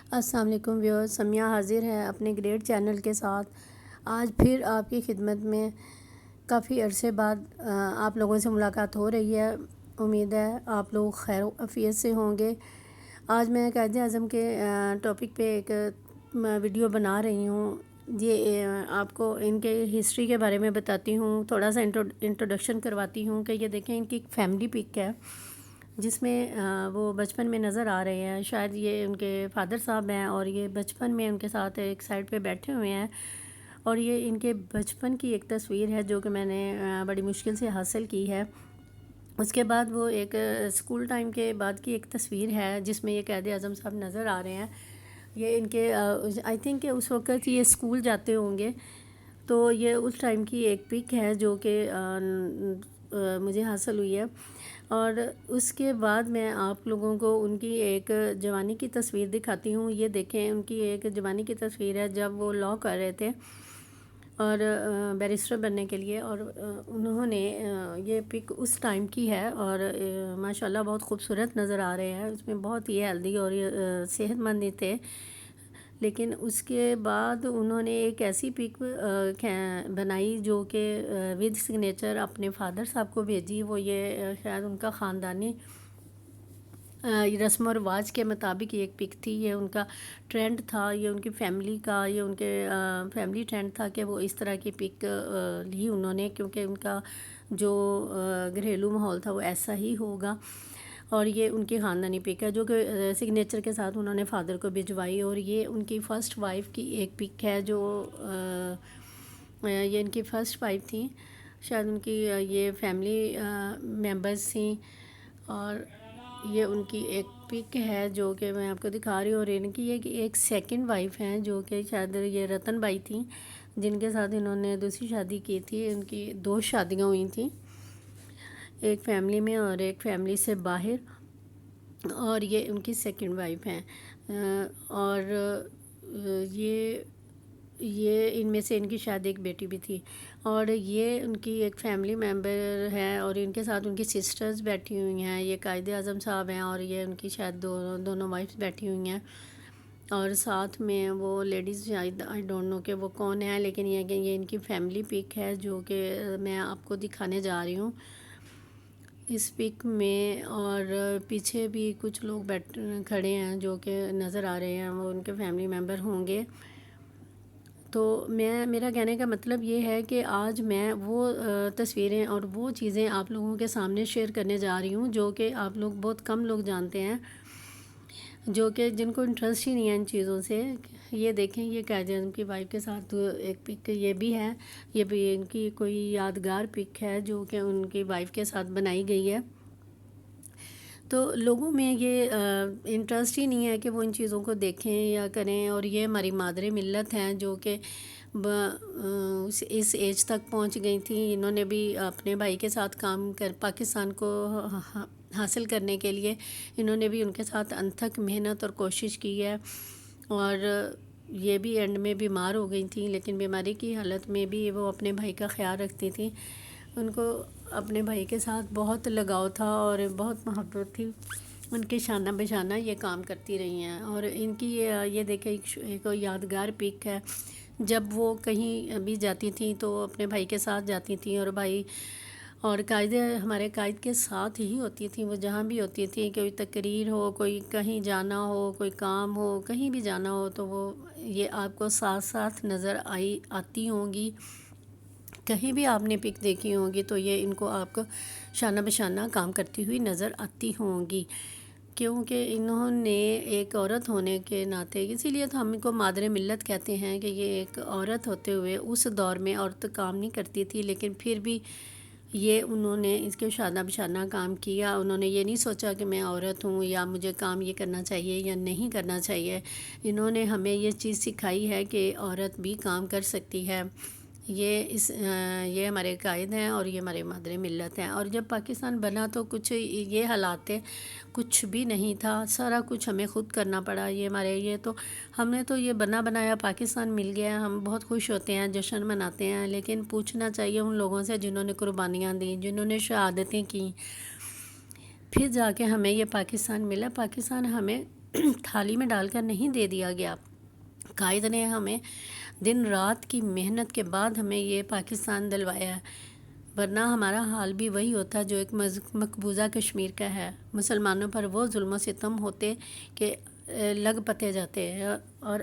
السلام علیکم ویورز، سمیہ حاضر ہے اپنے گریٹ چینل کے ساتھ۔ آج پھر آپ کی خدمت میں کافی عرصے بعد آپ لوگوں سے ملاقات ہو رہی ہے۔ امید ہے آپ لوگ خیر و عافیت سے ہوں گے۔ آج میں قائد اعظم کے ٹاپک پہ ایک ویڈیو بنا رہی ہوں۔ یہ آپ کو ان کے ہسٹری کے بارے میں بتاتی ہوں، تھوڑا سا انٹروڈکشن کرواتی ہوں کہ یہ دیکھیں ان کی ایک فیملی پک ہے جس میں وہ بچپن میں نظر آ رہے ہیں۔ شاید یہ ان کے فادر صاحب ہیں اور یہ بچپن میں ان کے ساتھ ایک سائڈ پہ بیٹھے ہوئے ہیں، اور یہ ان کے بچپن کی ایک تصویر ہے جو کہ میں نے بڑی مشکل سے حاصل کی ہے۔ اس کے بعد وہ ایک اسکول ٹائم کے بعد کی ایک تصویر ہے جس میں یہ قائد اعظم صاحب نظر آ رہے ہیں۔ یہ ان کے آئی تھنک کہ اس وقت یہ اسکول جاتے ہوں گے، تو یہ اس ٹائم کی ایک پک ہے جو کہ مجھے حاصل ہوئی ہے۔ اور اس کے بعد میں آپ لوگوں کو ان کی ایک جوانی کی تصویر دکھاتی ہوں۔ یہ دیکھیں ان کی ایک جوانی کی تصویر ہے جب وہ لاء کر رہے تھے اور بیرسٹر بننے کے لیے، اور انہوں نے یہ پک اس ٹائم کی ہے اور ماشاءاللہ بہت خوبصورت نظر آ رہے ہیں۔ اس میں بہت ہی ہیلدی اور صحت مند تھے، لیکن اس کے بعد انہوں نے ایک ایسی پک بنائی جو کہ ود سگنیچر اپنے فادر صاحب کو بھیجی۔ وہ یہ شاید ان کا خاندانی رسم و رواج کے مطابق ایک پک تھی، یہ ان کا ٹرینڈ تھا، یہ ان کی فیملی کا، یہ ان کے فیملی ٹرینڈ تھا کہ وہ اس طرح کی پک لی انہوں نے، کیونکہ ان کا جو گھریلو ماحول تھا وہ ایسا ہی ہوگا۔ اور یہ ان کی خاندانی پک ہے جو کہ سگنیچر کے ساتھ انہوں نے فادر کو بھجوائی، اور یہ ان کی فرسٹ وائف کی ایک پک ہے جو یہ ان کی فرسٹ وائف تھیں، شاید ان کی یہ فیملی ممبرز تھیں، اور یہ ان کی ایک پک ہے جو کہ میں آپ کو دکھا رہی ہوں۔ اور ان کی ایک سیکنڈ وائف ہیں جو کہ شاید یہ رتن بائی تھیں، جن کے ساتھ انہوں نے دوسری شادی کی تھی۔ ان کی 2 شادیاں ہوئی تھیں، ایک فیملی میں اور ایک فیملی سے باہر، اور یہ ان کی سیکنڈ وائف ہیں۔ اور یہ ان میں سے ان کی شاید ایک بیٹی بھی تھی، اور یہ ان کی ایک فیملی ممبر ہے، اور ان کے ساتھ ان کی سسٹرز بیٹھی ہوئی ہیں۔ یہ قائد اعظم صاحب ہیں اور یہ ان کی شاید دونوں وائفز بیٹھی ہوئی ہیں، اور ساتھ میں وہ لیڈیز شاید آئی ڈونٹ نو کہ وہ کون ہے، لیکن یہ ان کی فیملی پک ہے جو کہ میں آپ کو دکھانے جا رہی ہوں اس پک میں۔ اور پیچھے بھی کچھ لوگ کھڑے ہیں جو کہ نظر آ رہے ہیں، وہ ان کے فیملی ممبر ہوں گے۔ تو میرا کہنے کا مطلب یہ ہے کہ آج میں وہ تصویریں اور وہ چیزیں آپ لوگوں کے سامنے شیئر کرنے جا رہی ہوں جو کہ آپ لوگ بہت کم لوگ جانتے ہیں، جو کہ جن کو انٹرسٹ ہی نہیں ہے ان چیزوں سے۔ یہ دیکھیں، یہ قائد اعظم کی وائف کے ساتھ ایک پک یہ بھی ہے، یہ بھی ان کی کوئی یادگار پک ہے جو کہ ان کی وائف کے ساتھ بنائی گئی ہے۔ تو لوگوں میں یہ انٹرسٹ ہی نہیں ہے کہ وہ ان چیزوں کو دیکھیں یا کریں، اور یہ ہماری مادر ملت ہیں جو کہ اس ایج تک پہنچ گئی تھیں۔ انہوں نے بھی اپنے بھائی کے ساتھ کام پاکستان کو حاصل کرنے کے لیے انہوں نے بھی ان کے ساتھ انتھک محنت اور کوشش کی ہے، اور یہ بھی اینڈ میں بیمار ہو گئی تھیں، لیکن بیماری کی حالت میں بھی وہ اپنے بھائی کا خیال رکھتی تھیں۔ ان کو اپنے بھائی کے ساتھ بہت لگاؤ تھا اور بہت محبت تھی، ان کے شانہ بہ شانہ یہ کام کرتی رہی ہیں۔ اور ان کی یہ دیکھیں ایک یادگار پک ہے، جب وہ کہیں بھی جاتی تھیں تو اپنے بھائی کے ساتھ جاتی تھیں، اور بھائی اور ہمارے قائد کے ساتھ ہی ہوتی تھیں، وہ جہاں بھی ہوتی تھیں، کوئی تقریر ہو، کوئی کہیں جانا ہو، کوئی کام ہو، کہیں بھی جانا ہو تو وہ یہ آپ کو ساتھ ساتھ نظر آتی ہوں گی۔ کہیں بھی آپ نے پک دیکھی ہوں گی تو یہ ان کو آپ کو شانہ بہ شانہ کام کرتی ہوئی نظر آتی ہوں گی، کیونکہ انہوں نے ایک عورت ہونے کے ناطے، اسی لیے تو ہم ان کو مادر ملت کہتے ہیں کہ یہ ایک عورت ہوتے ہوئے اس دور میں عورت کام نہیں کرتی تھی، لیکن پھر بھی یہ انہوں نے اس کے شانہ بہ شانہ کام کیا۔ انہوں نے یہ نہیں سوچا کہ میں عورت ہوں یا مجھے کام یہ کرنا چاہیے یا نہیں کرنا چاہیے۔ انہوں نے ہمیں یہ چیز سکھائی ہے کہ عورت بھی کام کر سکتی ہے۔ یہ ہمارے قائد ہیں اور یہ ہمارے مادر ملت ہیں۔ اور جب پاکستان بنا تو کچھ یہ حالات تھے، کچھ بھی نہیں تھا، سارا کچھ ہمیں خود کرنا پڑا۔ ہمیں تو یہ بنا بنایا پاکستان مل گیا، ہم بہت خوش ہوتے ہیں، جشن مناتے ہیں، لیکن پوچھنا چاہیے ان لوگوں سے جنہوں نے قربانیاں دیں، جنہوں نے شہادتیں کیں، پھر جا کے ہمیں یہ پاکستان ملا۔ پاکستان ہمیں تھالی میں ڈال کر نہیں دے دیا گیا۔ قائد نے ہمیں دن رات کی محنت کے بعد ہمیں یہ پاکستان دلوایا ہے، ورنہ ہمارا حال بھی وہی ہوتا جو ایک مقبوضہ کشمیر کا ہے۔ مسلمانوں پر وہ ظلم و ستم ہوتے کہ لگ پتے جاتے ہیں، اور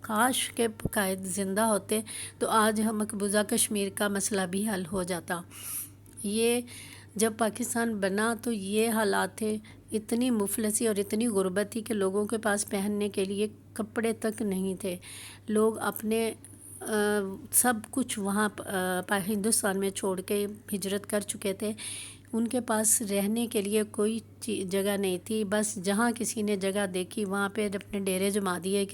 کاش کے قائد زندہ ہوتے تو آج ہم مقبوضہ کشمیر کا مسئلہ بھی حل ہو جاتا۔ یہ جب پاکستان بنا تو یہ حالات تھے، اتنی مفلسی اور اتنی غربت تھی کہ لوگوں کے پاس پہننے کے لیے کپڑے تک نہیں تھے۔ لوگ اپنے سب کچھ وہاں ہندوستان میں چھوڑ کے ہجرت کر چکے تھے۔ ان کے پاس رہنے کے لیے کوئی جگہ نہیں تھی، بس جہاں کسی نے جگہ دیکھی وہاں پہ اپنے ڈیرے جما دیے۔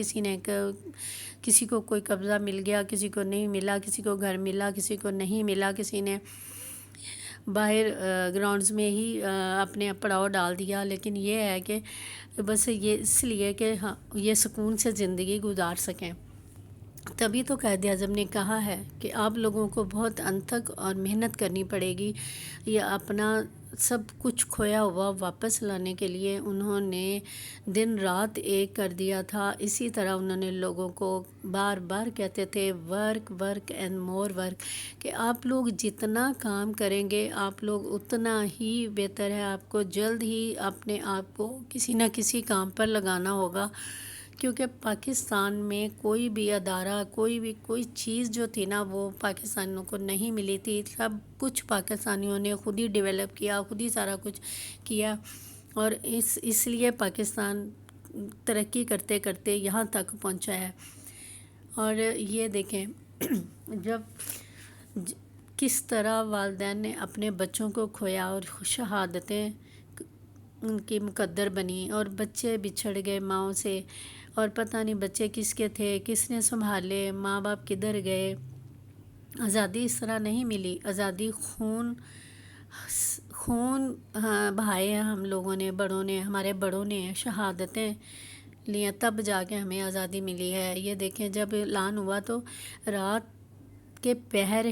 کسی کو کوئی قبضہ مل گیا، کسی کو نہیں ملا، کسی کو گھر ملا، کسی کو نہیں ملا، کسی نے باہر گراؤنڈز میں ہی اپنے پڑاؤ ڈال دیا۔ لیکن یہ ہے کہ بس یہ اس لیے کہ ہاں یہ سکون سے زندگی گزار سکیں۔ تبھی تو قائد اعظم نے کہا ہے کہ آپ لوگوں کو بہت انتھک اور محنت کرنی پڑے گی، یہ اپنا سب کچھ کھویا ہوا واپس لانے کے لیے انہوں نے دن رات ایک کر دیا تھا۔ اسی طرح انہوں نے لوگوں کو بار بار کہتے تھے work work and more work, کہ آپ لوگ جتنا کام کریں گے آپ لوگ اتنا ہی بہتر ہے۔ آپ کو جلد ہی اپنے آپ کو کسی نہ کسی کام پر لگانا ہوگا، کیونکہ پاکستان میں کوئی بھی ادارہ، کوئی چیز جو تھی نا وہ پاکستانیوں کو نہیں ملی تھی۔ سب کچھ پاکستانیوں نے خود ہی ڈیولپ کیا، خود ہی سارا کچھ کیا، اور اس لیے پاکستان ترقی کرتے کرتے یہاں تک پہنچا ہے۔ اور یہ دیکھیں جب کس طرح والدین نے اپنے بچوں کو کھویا اور شہادتیں ان کی مقدر بنی، اور بچے بچھڑ گئے ماؤں سے، اور پتہ نہیں بچے کس کے تھے، کس نے سنبھالے، ماں باپ کدھر گئے۔ آزادی اس طرح نہیں ملی، آزادی خون بہائے ہیں ہم لوگوں نے، ہمارے بڑوں نے شہادتیں لیں، تب جا کے ہمیں آزادی ملی ہے۔ یہ دیکھیں جب اعلان ہوا تو رات کے پہر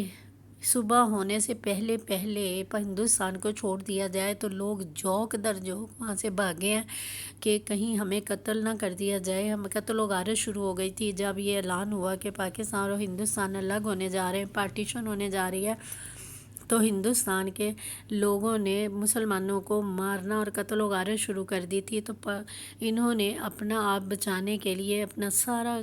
صبح ہونے سے پہلے ہندوستان کو چھوڑ دیا جائے تو لوگ جوک در جوک وہاں سے بھاگے ہیں کہ کہیں ہمیں قتل نہ کر دیا جائے۔ ہم قتل و غارت شروع ہو گئی تھی جب یہ اعلان ہوا کہ پاکستان اور ہندوستان الگ ہونے جا رہے ہیں، پارٹیشن ہونے جا رہی ہے، تو ہندوستان کے لوگوں نے مسلمانوں کو مارنا اور قتل و غارت شروع کر دی تھی۔ تو انہوں نے اپنا آپ بچانے کے لیے اپنا سارا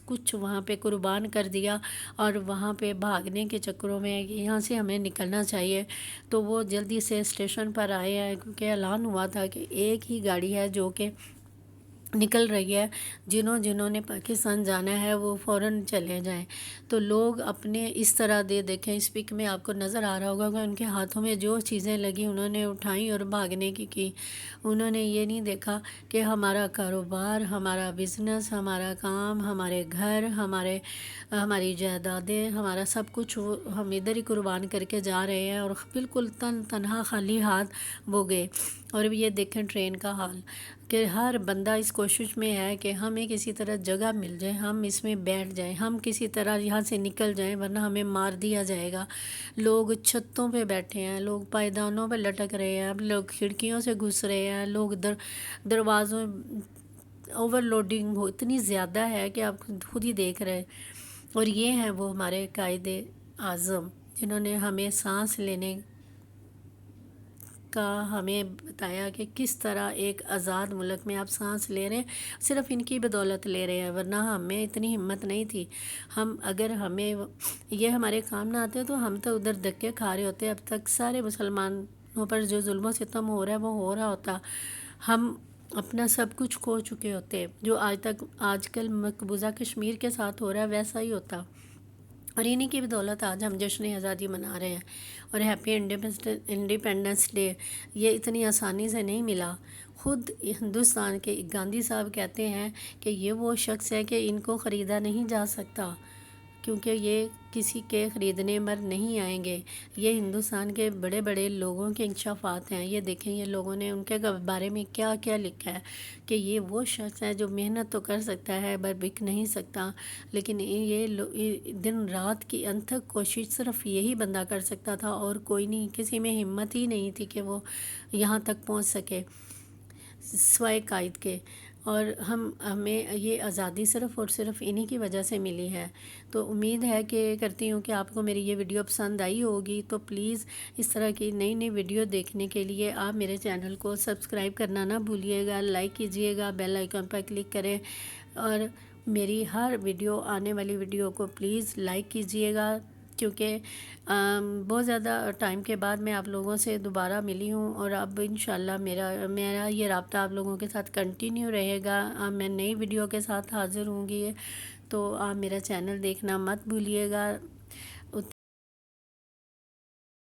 کچھ وہاں پہ قربان کر دیا، اور وہاں پہ بھاگنے کے چکروں میں یہاں سے ہمیں نکلنا چاہیے تو وہ جلدی سے اسٹیشن پر آئے ہیں، کیونکہ اعلان ہوا تھا کہ ایک ہی گاڑی ہے جو کہ نکل رہی ہے، جنہوں نے پاکستان جانا ہے وہ فوراً چلے جائیں۔ تو لوگ اپنے اس طرح دیکھیں اس پک میں آپ کو نظر آ رہا ہوگا کہ ان کے ہاتھوں میں جو چیزیں لگی انہوں نے اٹھائیں اور بھاگنے کی۔ انہوں نے یہ نہیں دیکھا کہ ہمارا کاروبار، ہمارا بزنس، ہمارا کام، ہمارے گھر، ہماری جائیدادیں، ہمارا سب کچھ ہم ادھر ہی قربان کر کے جا رہے ہیں، اور بالکل تنہا خالی ہاتھ وہ گئے۔ اور یہ دیکھیں ٹرین کا حال، کہ ہر بندہ اس کوشش میں ہے کہ ہمیں کسی طرح جگہ مل جائے، ہم اس میں بیٹھ جائیں، ہم کسی طرح یہاں سے نکل جائیں ورنہ ہمیں مار دیا جائے گا۔ لوگ چھتوں پہ بیٹھے ہیں، لوگ پائیدانوں پہ لٹک رہے ہیں، لوگ کھڑکیوں سے گھس رہے ہیں، لوگ دروازوں اوور لوڈنگ اتنی زیادہ ہے کہ آپ خود ہی دیکھ رہے ہیں۔ اور یہ ہیں وہ ہمارے قائد اعظم جنہوں نے ہمیں سانس لینے کا ہمیں بتایا کہ کس طرح ایک آزاد ملک میں آپ سانس لے رہے ہیں، صرف ان کی بدولت لے رہے ہیں، ورنہ ہمیں اتنی ہمت نہیں تھی۔ اگر ہمیں یہ ہمارے کام نہ آتے تو ہم تو ادھر دھکے کھا رہے ہوتے، اب تک سارے مسلمانوں پر جو ظلم و ستم ہو رہا ہے وہ ہو رہا ہوتا، ہم اپنا سب کچھ کھو چکے ہوتے، جو آج کل مقبوضہ کشمیر کے ساتھ ہو رہا ہے ویسا ہی ہوتا۔ اور انہی کی بدولت آج ہم جشن آزادی منا رہے ہیں، اور ہیپی انڈیپینڈنس ڈے یہ اتنی آسانی سے نہیں ملا۔ خود ہندوستان کے گاندھی صاحب کہتے ہیں کہ یہ وہ شخص ہے کہ ان کو خریدا نہیں جا سکتا، کیونکہ یہ کسی کے خریدنے پر نہیں آئیں گے۔ یہ ہندوستان کے بڑے بڑے لوگوں کے انکشافات ہیں۔ یہ دیکھیں یہ لوگوں نے ان کے بارے میں کیا کیا لکھا ہے، کہ یہ وہ شخص ہے جو محنت تو کر سکتا ہے پر بک نہیں سکتا، لیکن یہ دن رات کی انتھک کوشش صرف یہی بندہ کر سکتا تھا، اور کوئی نہیں، کسی میں ہمت ہی نہیں تھی کہ وہ یہاں تک پہنچ سکے سوائے قائد کے۔ اور ہمیں یہ آزادی صرف اور صرف انہی کی وجہ سے ملی ہے۔ تو امید ہے کہ کرتی ہوں کہ آپ کو میری یہ ویڈیو پسند آئی ہوگی، تو پلیز اس طرح کی نئی نئی ویڈیو دیکھنے کے لیے آپ میرے چینل کو سبسکرائب کرنا نہ بھولیے گا، لائک کیجئے گا، بیل آئیکن پر کلک کریں، اور میری ہر ویڈیو آنے والی ویڈیو کو پلیز لائک کیجئے گا، کیونکہ بہت زیادہ ٹائم کے بعد میں آپ لوگوں سے دوبارہ ملی ہوں، اور اب انشاءاللہ میرا یہ رابطہ آپ لوگوں کے ساتھ کنٹینیو رہے گا۔ اب میں نئی ویڈیو کے ساتھ حاضر ہوں گی، تو آپ میرا چینل دیکھنا مت بھولیے گا۔